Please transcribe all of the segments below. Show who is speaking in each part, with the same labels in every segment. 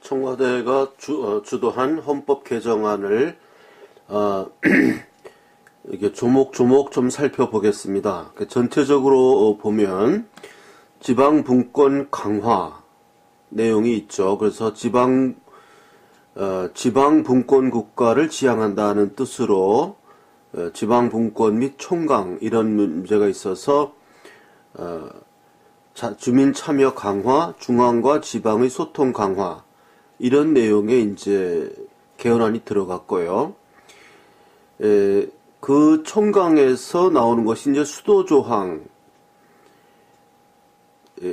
Speaker 1: 청와대가 주도한 헌법 개정안을 이게 조목조목 좀 살펴보겠습니다. 전체적으로 보면 지방 분권 강화 내용이 있죠. 그래서 지방 분권 국가를 지향한다는 뜻으로 지방 분권 및 총강 이런 문제가 있어서 주민 참여 강화, 중앙과 지방의 소통 강화 이런 내용의 이제 개헌안이 들어갔고요. 그 총강에서 나오는 것이 이제 수도조항,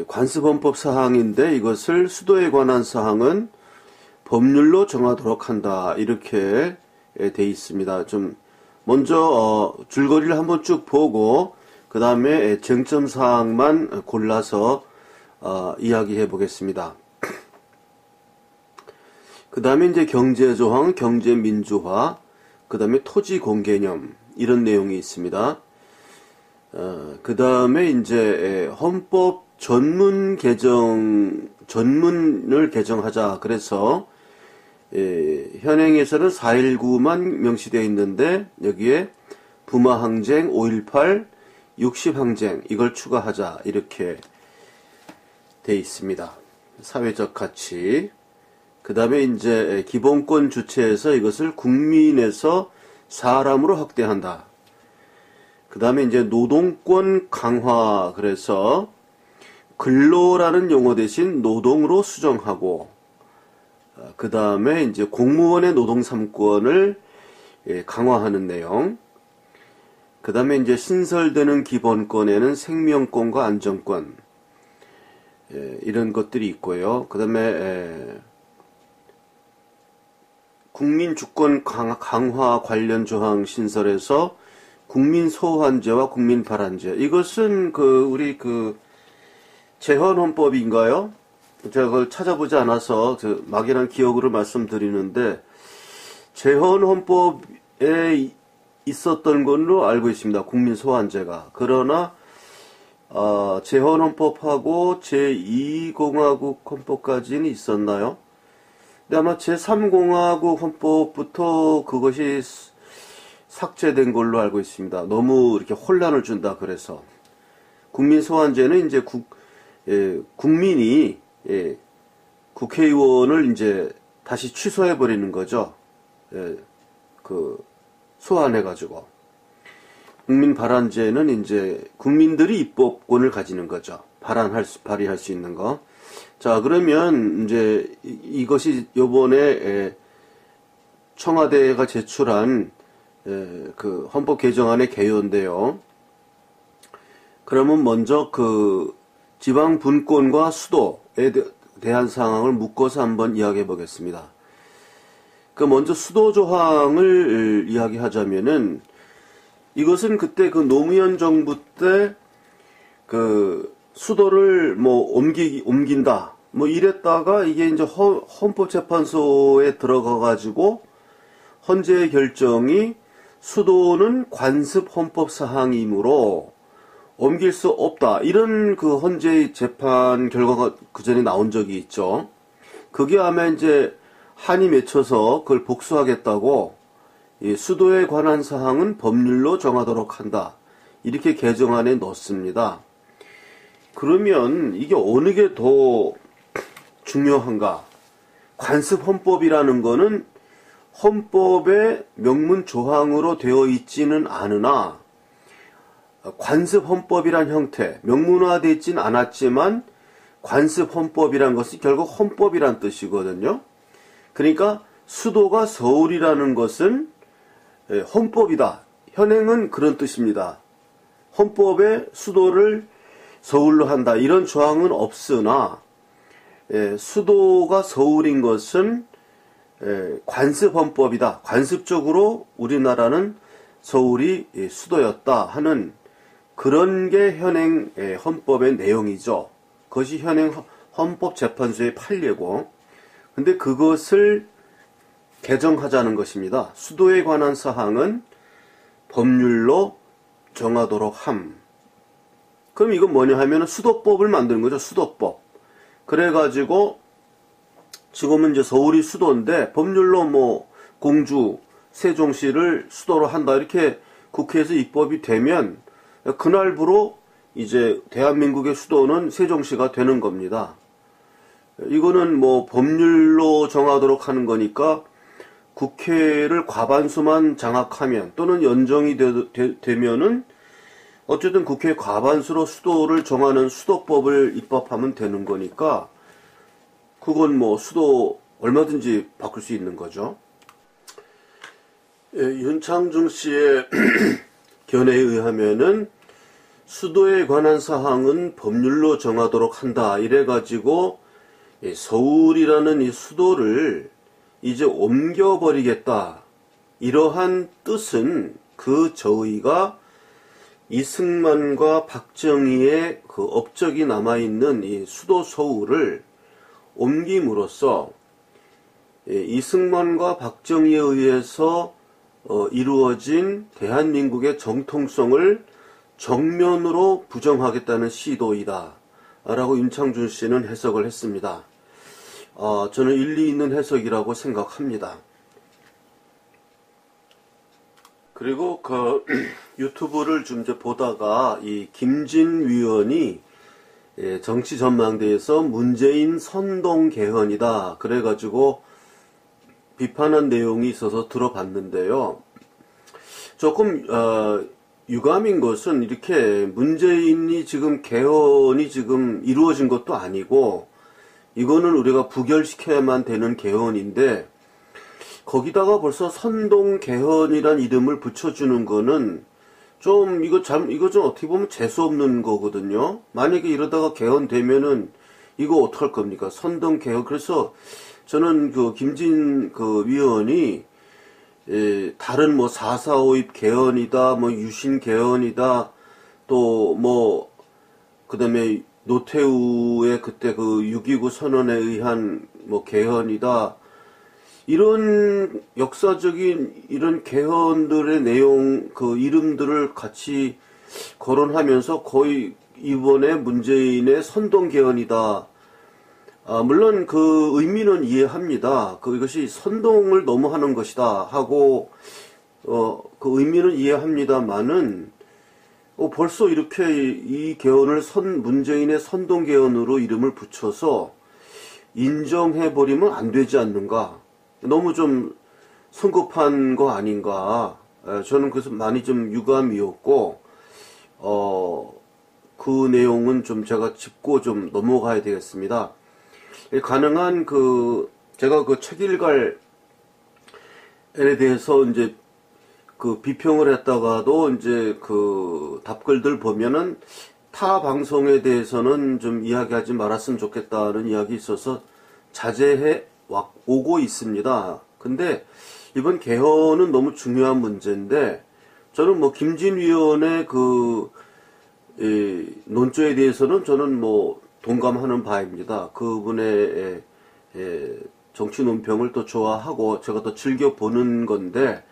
Speaker 1: 관습헌법 사항인데 이것을 수도에 관한 사항은 법률로 정하도록 한다 이렇게 돼 있습니다. 좀 먼저 줄거리를 한번 쭉 보고 그 다음에 쟁점 사항만 골라서 이야기해 보겠습니다. 그 다음에 이제 경제조항, 경제민주화, 그 다음에 토지공개념 이런 내용이 있습니다. 그 다음에 이제 헌법 전문을 개정하자. 그래서 현행에서는 4.19만 명시되어 있는데 여기에 부마항쟁, 5.18, 60항쟁 이걸 추가하자 이렇게 돼 있습니다. 사회적 가치. 그 다음에 이제 기본권 주체에서 이것을 국민에서 사람으로 확대한다. 그 다음에 이제 노동권 강화, 그래서 근로라는 용어 대신 노동으로 수정하고, 그 다음에 이제 공무원의 노동 3권을 강화하는 내용, 그 다음에 이제 신설되는 기본권에는 생명권과 안전권, 이런 것들이 있고요. 그 다음에 국민주권 강화 관련 조항 신설에서 국민소환제와 국민발안제. 이것은 우리 재헌헌법인가요? 제가 그걸 찾아보지 않아서 막연한 기억으로 말씀드리는데 재헌헌법에 있었던 걸로 알고 있습니다. 국민소환제가. 그러나 재헌헌법하고 제2공화국 헌법까지는 있었나요? 근데 아마 제3공화국 헌법부터 그것이 삭제된 걸로 알고 있습니다. 너무 이렇게 혼란을 준다 그래서. 국민소환제는 이제 국민이 국회의원을 이제 다시 취소해버리는 거죠. 소환해가지고. 국민발안제는 이제 국민들이 입법권을 가지는 거죠. 발의할 수 있는 거. 자, 그러면 이제 이것이 요번에 청와대가 제출한 헌법 개정안의 개요인데요. 그러면 먼저 지방 분권과 수도에 대한 상황을 묶어서 한번 이야기해 보겠습니다. 먼저 수도 조항을 이야기하자면은 이것은 그때 노무현 정부 때 수도를 옮긴다. 이랬다가 이게 이제 헌법재판소에 들어가가지고 헌재의 결정이 수도는 관습 헌법 사항이므로 옮길 수 없다. 이런 헌재의 재판 결과가 그 전에 나온 적이 있죠. 그게 아마 이제 한이 맺혀서 그걸 복수하겠다고 이 수도에 관한 사항은 법률로 정하도록 한다. 이렇게 개정안에 넣습니다. 그러면 이게 어느 게 더 중요한가? 관습 헌법이라는 거는 헌법의 명문 조항으로 되어 있지는 않으나 관습 헌법이란 형태, 명문화되어 있지는 않았지만 관습 헌법이란 것은 결국 헌법이란 뜻이거든요. 그러니까 수도가 서울이라는 것은 헌법이다. 현행은 그런 뜻입니다. 헌법에 수도를 서울로 한다. 이런 조항은 없으나 수도가 서울인 것은 관습헌법이다. 관습적으로 우리나라는 서울이 수도였다 하는 그런 게 현행 헌법의 내용이죠. 그것이 현행 헌법재판소의 판례고, 근데 그것을 개정하자는 것입니다. 수도에 관한 사항은 법률로 정하도록 함. 그럼 이건 뭐냐 하면은 수도법을 만드는 거죠. 수도법. 그래가지고 지금은 이제 서울이 수도인데 법률로 뭐 공주, 세종시를 수도로 한다 이렇게 국회에서 입법이 되면 그날부로 이제 대한민국의 수도는 세종시가 되는 겁니다. 이거는 뭐 법률로 정하도록 하는 거니까 국회를 과반수만 장악하면 또는 연정이 되면은 어쨌든 국회 과반수로 수도를 정하는 수도법을 입법하면 되는 거니까 그건 뭐 수도 얼마든지 바꿀 수 있는 거죠. 윤창중 씨의 견해에 의하면은 수도에 관한 사항은 법률로 정하도록 한다 이래가지고 서울이라는 이 수도를 이제 옮겨버리겠다 이러한 뜻은 그 저의가 이승만과 박정희의 그 업적이 남아있는 이 수도 서울을 옮김으로써 이승만과 박정희에 의해서 이루어진 대한민국의 정통성을 정면으로 부정하겠다는 시도이다 라고 윤창중 씨는 해석을 했습니다. 저는 일리 있는 해석이라고 생각합니다. 그리고 그 유튜브를 좀 이제 보다가 이 김진 위원이 정치 전망대에서 문재인 선동 개헌이다 그래가지고 비판한 내용이 있어서 들어봤는데요. 조금 유감인 것은 이렇게 문재인이 지금 개헌이 지금 이루어진 것도 아니고 이거는 우리가 부결시켜야만 되는 개헌인데 거기다가 벌써 선동 개헌이란 이름을 붙여주는 거는 좀 이거 좀 어떻게 보면 재수 없는 거거든요. 만약에 이러다가 개헌되면은 이거 어떡할 겁니까? 선동 개헌. 그래서 저는 그 김진 그 위원이 다른 뭐 4.4.5입 개헌이다, 뭐 유신 개헌이다, 또 뭐 그다음에 노태우의 그때 그 6.29 선언에 의한 뭐 개헌이다. 이런 역사적인 이런 개헌들의 내용, 그 이름들을 같이 거론하면서 거의 이번에 문재인의 선동 개헌이다. 물론 그 의미는 이해합니다. 이것이 선동을 너무 하는 것이다 하고, 그 의미는 이해합니다만은, 벌써 이렇게 이 개헌을 문재인의 선동 개헌으로 이름을 붙여서 인정해버리면 안 되지 않는가. 너무 좀 성급한 거 아닌가. 저는 그래서 많이 좀 유감이었고, 그 내용은 좀 제가 짚고 좀 넘어가야 되겠습니다. 가능한 제가 그 책일갈에 대해서 이제 그 비평을 했다가도 이제 그 답글들 보면은 타 방송에 대해서는 좀 이야기하지 말았으면 좋겠다는 이야기 있어서 자제해 오고 있습니다. 근데 이번 개헌은 너무 중요한 문제인데 저는 뭐 김진 위원의 논조에 대해서는 저는 뭐 동감하는 바입니다. 그분의 정치 논평을 또 좋아하고 제가 또 즐겨보는 건데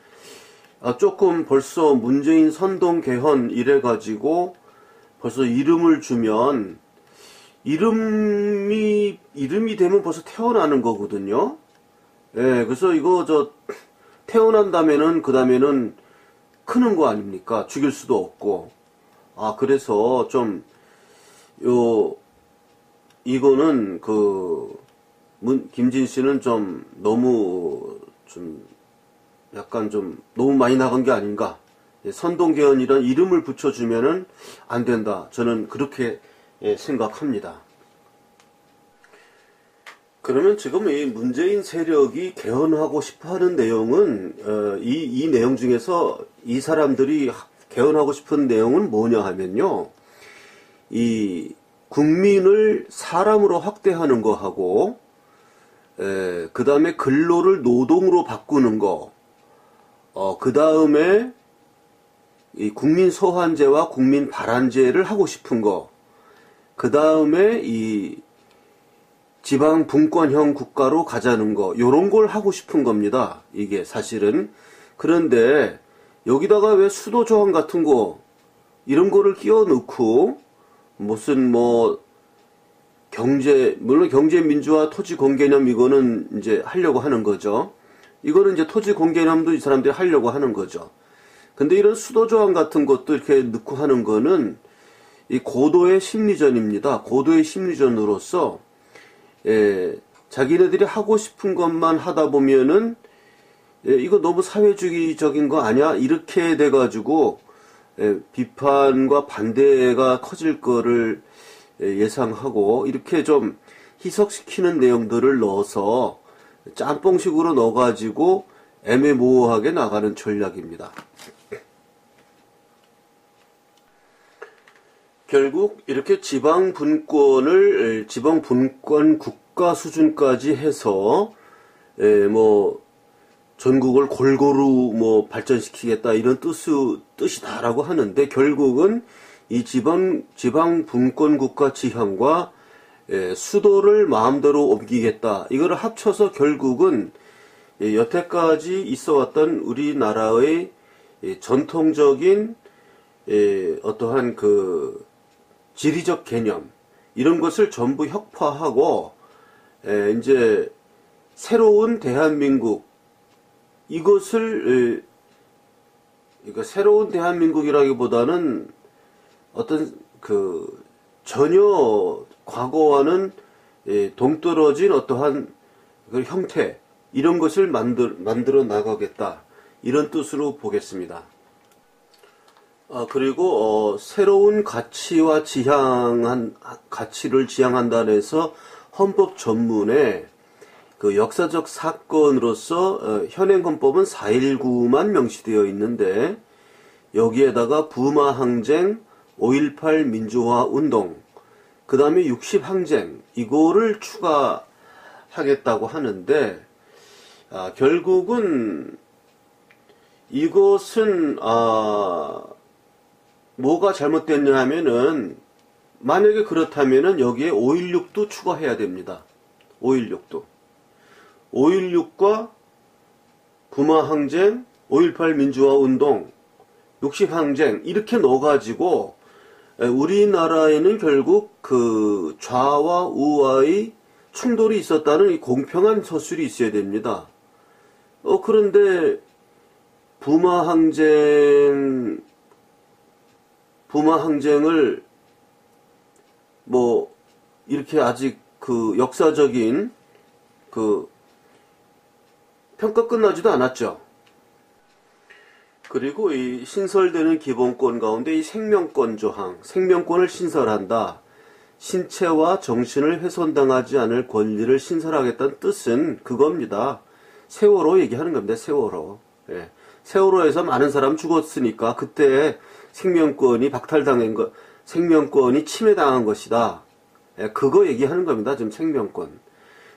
Speaker 1: 조금 벌써 문재인 선동 개헌 이래가지고 벌써 이름을 주면 이름이 되면 벌써 태어나는 거거든요. 그래서 이거 태어난다면은 그 다음에는 크는 거 아닙니까? 죽일 수도 없고. 그래서 좀 이거는 김진 씨는 좀 너무 약간 너무 많이 나간 게 아닌가. 선동개헌이란 이름을 붙여주면은 안 된다. 저는 그렇게 생각합니다. 그러면 지금 이 문재인 세력이 개헌하고 싶어 하는 내용은, 이 내용 중에서 이 사람들이 개헌하고 싶은 내용은 뭐냐 하면요. 이 국민을 사람으로 확대하는 거 하고, 그 다음에 근로를 노동으로 바꾸는 거, 그 다음에 이 국민 소환제와 국민 발안제를 하고 싶은 거, 그 다음에 이 지방 분권형 국가로 가자는 거, 요런 걸 하고 싶은 겁니다. 이게 사실은. 그런데 여기다가 왜 수도 조항 같은 거, 이런 거를 끼워 넣고, 무슨 물론 경제민주화, 토지공개념 이거는 이제 하려고 하는 거죠. 이거는 이제 토지공개념도 이 사람들이 하려고 하는 거죠. 근데 이런 수도조항 같은 것도 이렇게 넣고 하는 거는 이 고도의 심리전입니다. 고도의 심리전으로서, 자기네들이 하고 싶은 것만 하다 보면은, 이거 너무 사회주의적인 거 아니야? 이렇게 돼가지고, 비판과 반대가 커질 거를 예상하고, 이렇게 좀 희석시키는 내용들을 넣어서 짬뽕식으로 넣어가지고 애매모호하게 나가는 전략입니다. 결국 이렇게 지방분권 국가 수준까지 해서 전국을 골고루 발전시키겠다 이런 뜻이다라고 하는데, 결국은 이 지방분권 국가 지향과 수도를 마음대로 옮기겠다, 이거를 합쳐서 결국은 여태까지 있어왔던 우리나라의 전통적인 어떠한 그 지리적 개념 이런 것을 전부 혁파하고 이제 새로운 대한민국, 이것을 그러니까 새로운 대한민국이라기보다는 어떤 그 전혀 과거와는 동떨어진 어떠한 그 형태, 이런 것을 만들어 나가겠다, 이런 뜻으로 보겠습니다. 그리고 새로운 가치와 가치를 지향한다는 해서 헌법 전문에 그 역사적 사건으로서 현행 헌법은 4.19만 명시되어 있는데, 여기에다가 부마 항쟁, 5.18 민주화 운동, 그 다음에 60 항쟁, 이거를 추가하겠다고 하는데, 결국은 이것은 뭐가 잘못됐냐 하면은, 만약에 그렇다면은 여기에 5.16도 추가해야 됩니다. 5.16도. 5.16과 부마항쟁, 5.18 민주화 운동, 60 항쟁, 이렇게 넣어가지고, 우리나라에는 결국 그 좌와 우와의 충돌이 있었다는 이 공평한 서술이 있어야 됩니다. 그런데 부마항쟁을 이렇게 아직 그 역사적인 그 평가 끝나지도 않았죠. 그리고 이 신설되는 기본권 가운데 이 생명권 조항, 생명권을 신설한다, 신체와 정신을 훼손당하지 않을 권리를 신설하겠다는 뜻은 그겁니다. 세월호 얘기하는 겁니다. 세월호. 세월호에서 많은 사람 죽었으니까 그때 생명권이 박탈당한 것, 생명권이 침해당한 것이다. 그거 얘기하는 겁니다. 지금 생명권.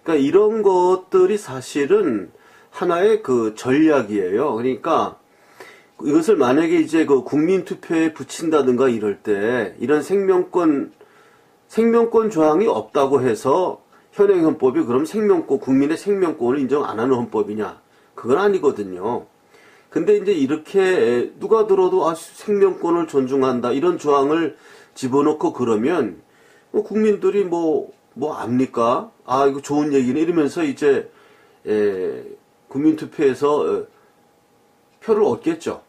Speaker 1: 그러니까 이런 것들이 사실은 하나의 그 전략이에요. 그러니까 이것을 만약에 이제 그 국민투표에 붙인다든가 이럴 때 이런 생명권 조항이 없다고 해서 현행 헌법이 그럼 국민의 생명권을 인정 안 하는 헌법이냐? 그건 아니거든요. 근데 이제 이렇게 누가 들어도 생명권을 존중한다, 이런 조항을 집어넣고 그러면 국민들이 압니까? 이거 좋은 얘기네, 이러면서 이제 국민투표에서 표를 얻겠죠.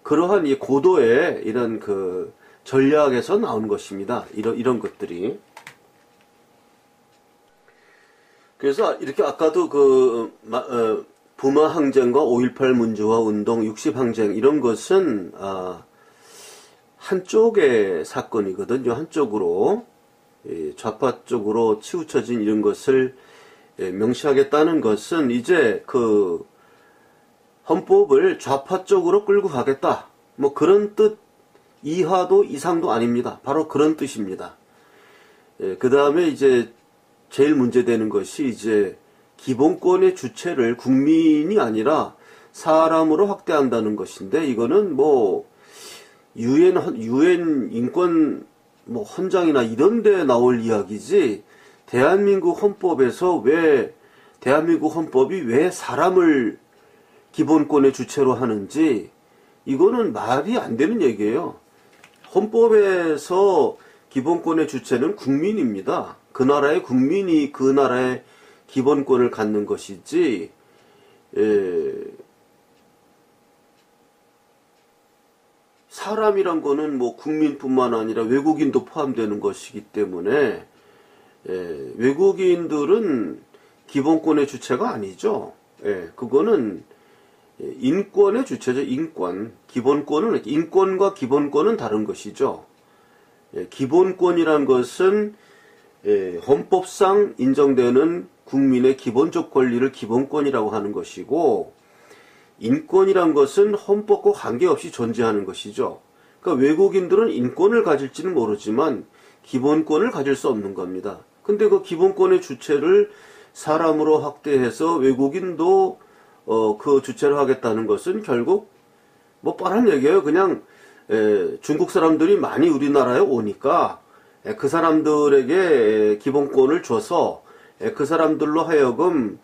Speaker 1: 그러한 이 고도의 이런 그 전략에서 나온 것입니다. 이런 것들이. 그래서 이렇게 아까도 부마 항쟁과 5.18 민주화 운동, 60 항쟁, 이런 것은 한쪽의 사건이거든요. 한쪽으로, 좌파 쪽으로 치우쳐진 이런 것을 명시하겠다는 것은 이제 그 헌법을 좌파 쪽으로 끌고 가겠다, 그런 뜻 이하도 이상도 아닙니다. 바로 그런 뜻입니다. 그 다음에 이제 제일 문제되는 것이 이제 기본권의 주체를 국민이 아니라 사람으로 확대한다는 것인데, 이거는 유엔 인권 헌장이나 이런 데 나올 이야기지, 대한민국 헌법이 왜 사람을 기본권의 주체로 하는지, 이거는 말이 안 되는 얘기예요. 헌법에서 기본권의 주체는 국민입니다. 그 나라의 국민이 그 나라의 기본권을 갖는 것이지, 사람이란 거는 뭐 국민뿐만 아니라 외국인도 포함되는 것이기 때문에, 외국인들은 기본권의 주체가 아니죠. 그거는 인권의 주체죠. 인권. 기본권은, 인권과 기본권은 다른 것이죠. 기본권이란 것은 헌법상 인정되는 국민의 기본적 권리를 기본권이라고 하는 것이고, 인권이란 것은 헌법과 관계없이 존재하는 것이죠. 그러니까 외국인들은 인권을 가질지는 모르지만 기본권을 가질 수 없는 겁니다. 근데 그 기본권의 주체를 사람으로 확대해서 외국인도 그 주체를 하겠다는 것은 결국 뭐 뻔한 얘기예요. 그냥 중국 사람들이 많이 우리나라에 오니까 그 사람들에게 기본권을 줘서 그 사람들로 하여금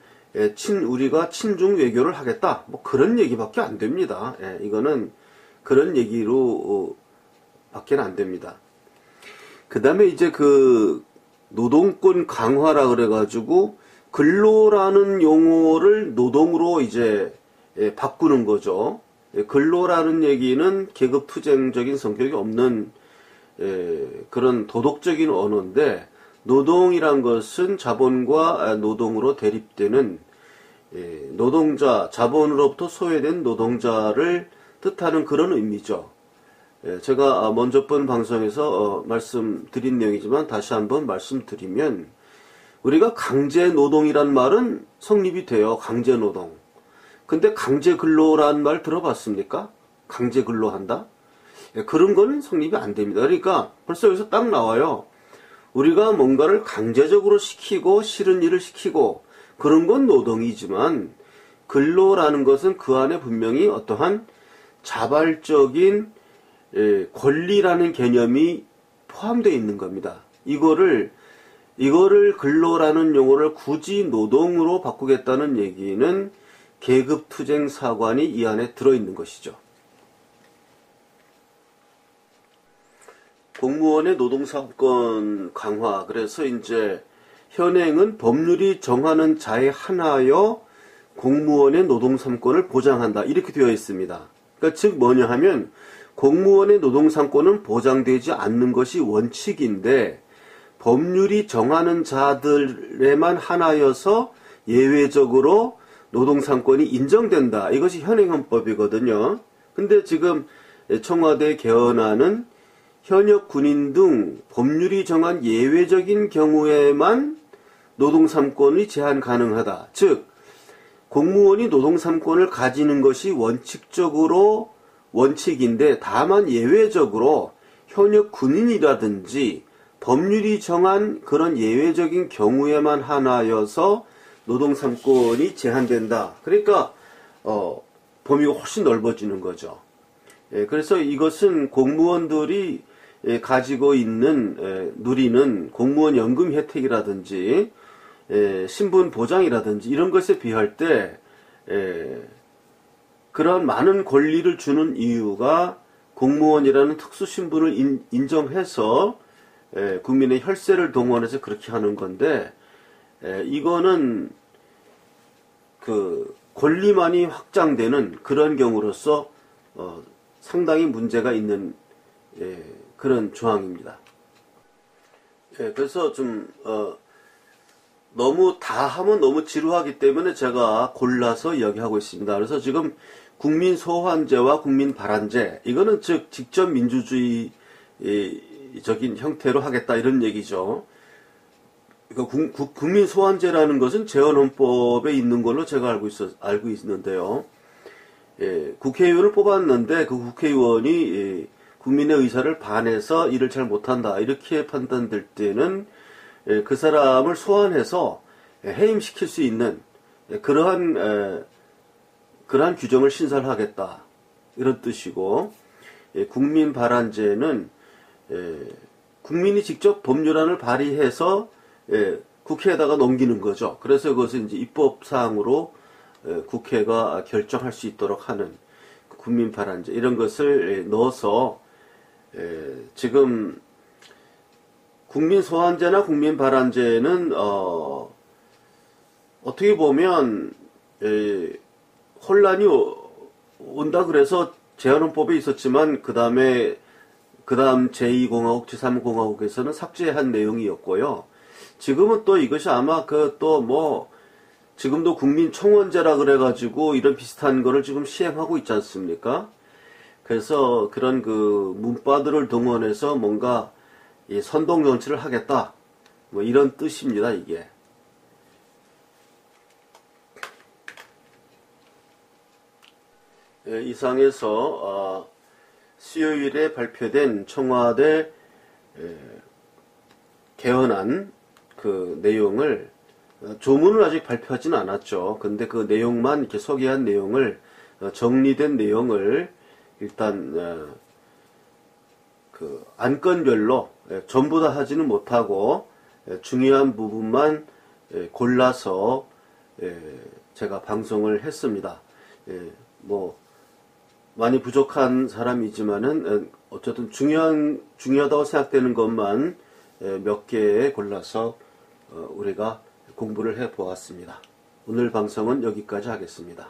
Speaker 1: 우리가 친중 외교를 하겠다. 뭐 그런 얘기밖에 안 됩니다. 이거는 그런 얘기로 밖에 안 됩니다. 그 다음에 이제 그 노동권 강화라 그래가지고 근로라는 용어를 노동으로 이제 바꾸는 거죠. 근로라는 얘기는 계급투쟁적인 성격이 없는 그런 도덕적인 언어인데, 노동이란 것은 자본과 노동으로 대립되는 노동자, 자본으로부터 소외된 노동자를 뜻하는 그런 의미죠. 제가 먼저 번 방송에서 말씀드린 내용이지만 다시 한번 말씀드리면, 우리가 강제노동이란 말은 성립이 돼요. 강제노동. 근데 강제근로라는 말 들어봤습니까? 강제근로한다? 그런 거는 성립이 안 됩니다. 그러니까 벌써 여기서 딱 나와요. 우리가 뭔가를 강제적으로 시키고 싫은 일을 시키고 그런 건 노동이지만, 근로라는 것은 그 안에 분명히 어떠한 자발적인 권리라는 개념이 포함되어 있는 겁니다. 이거를 근로라는 용어를 굳이 노동으로 바꾸겠다는 얘기는 계급투쟁 사관이 이 안에 들어있는 것이죠. 공무원의 노동사건 강화. 그래서 이제 현행은 법률이 정하는 자에 한하여 공무원의 노동삼권을 보장한다. 이렇게 되어 있습니다. 그러니까 즉 뭐냐 하면, 공무원의 노동삼권은 보장되지 않는 것이 원칙인데, 법률이 정하는 자들에만 한하여서 예외적으로 노동삼권이 인정된다. 이것이 현행헌법이거든요. 근데 지금 청와대 개헌안은 현역 군인 등 법률이 정한 예외적인 경우에만 노동삼권이 제한 가능하다. 즉, 공무원이 노동삼권을 가지는 것이 원칙인데, 다만 예외적으로 현역 군인이라든지 법률이 정한 그런 예외적인 경우에만 한하여서 노동삼권이 제한된다. 그러니까 범위가 훨씬 넓어지는 거죠. 그래서 이것은 공무원들이 가지고 있는 누리는 공무원 연금 혜택이라든지 신분 보장이라든지 이런 것에 비할 때 그러한 많은 권리를 주는 이유가 공무원이라는 특수 신분을 인정해서 국민의 혈세를 동원해서 그렇게 하는 건데, 이거는 그 권리만이 확장되는 그런 경우로서 상당히 문제가 있는 그런 조항입니다. 그래서 좀 너무 다 하면 너무 지루하기 때문에 제가 골라서 이야기하고 있습니다. 그래서 지금 국민 소환제와 국민 발안제, 이거는 즉 직접 민주주의적인 형태로 하겠다 이런 얘기죠. 그러니까 국민 소환제라는 것은 재헌헌법에 있는 걸로 제가 알고 있는데요. 국회의원을 뽑았는데 그 국회의원이 국민의 의사를 반해서 일을 잘 못한다 이렇게 판단될 때는 그 사람을 소환해서 해임시킬 수 있는 그러한 규정을 신설하겠다 이런 뜻이고, 국민 발안제는 국민이 직접 법률안을 발의해서 국회에다가 넘기는 거죠. 그래서 그것을 이제 입법사항으로 국회가 결정할 수 있도록 하는 국민 발안제, 이런 것을 넣어서 지금 국민 소환제나 국민 발안제는 어떻게 보면 혼란이 온다 그래서 재헌헌법에 있었지만 그 다음 제2공화국, 제3공화국에서는 삭제한 내용이었고요. 지금은 또 이것이 아마 지금도 국민청원제라 그래가지고 이런 비슷한 거를 지금 시행하고 있지 않습니까? 그래서 그런 그 문바들을 동원해서 뭔가 이 선동 정치를 하겠다. 뭐 이런 뜻입니다, 이게. 이상해서 수요일에 발표된 청와대 개헌안 그 내용을 조문을 아직 발표하지는 않았죠. 근데 그 내용만 이렇게 소개한 내용을 정리된 내용을 일단 그 안건별로 전부 다 하지는 못하고 중요한 부분만 골라서 제가 방송을 했습니다. 뭐 많이 부족한 사람이지만은 어쨌든 중요하다고 생각되는 것만 몇 개 골라서 우리가 공부를 해 보았습니다. 오늘 방송은 여기까지 하겠습니다.